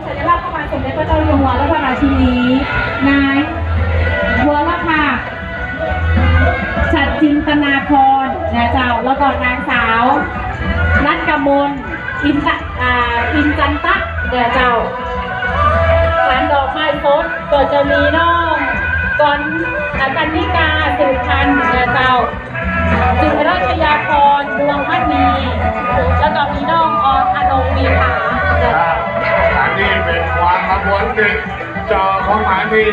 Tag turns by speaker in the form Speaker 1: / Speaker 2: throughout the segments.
Speaker 1: สัญลักษณ์พระบาทสมเด็จพระเจ้าอยู่หัวและพระราชินีนายบัวละค่ะฉัตรจินตนาพรนะเจ้าแล้วก็นางสาวรัตกมลอินจันตะเดี๋ยวเจ้าฐานดอกไม้โพสก็จะมีน้องก่อนกันนิกาสืบพันธ์เดี๋ยวเจ้าจึงราชยาพรดวงมัณีแล้วก็มีน้องออนงมีผา
Speaker 2: อันนี้เป็นความขบวนติดจอของหมานี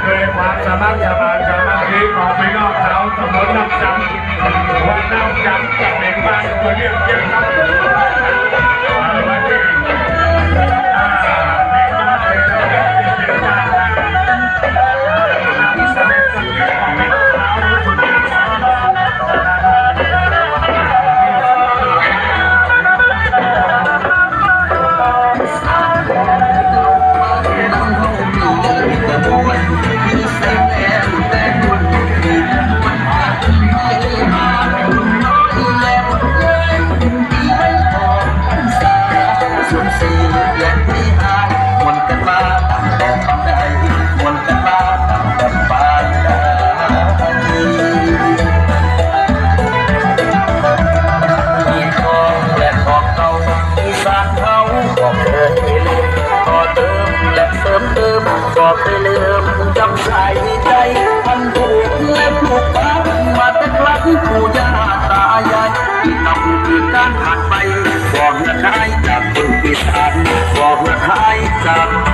Speaker 2: โดยความสมัครสมานสามัคคีของพี่น้องชาวตำบลน้ำจำว่าน้ำจำจะเป็นบ้านตัวเรียกเยี่ยมครับ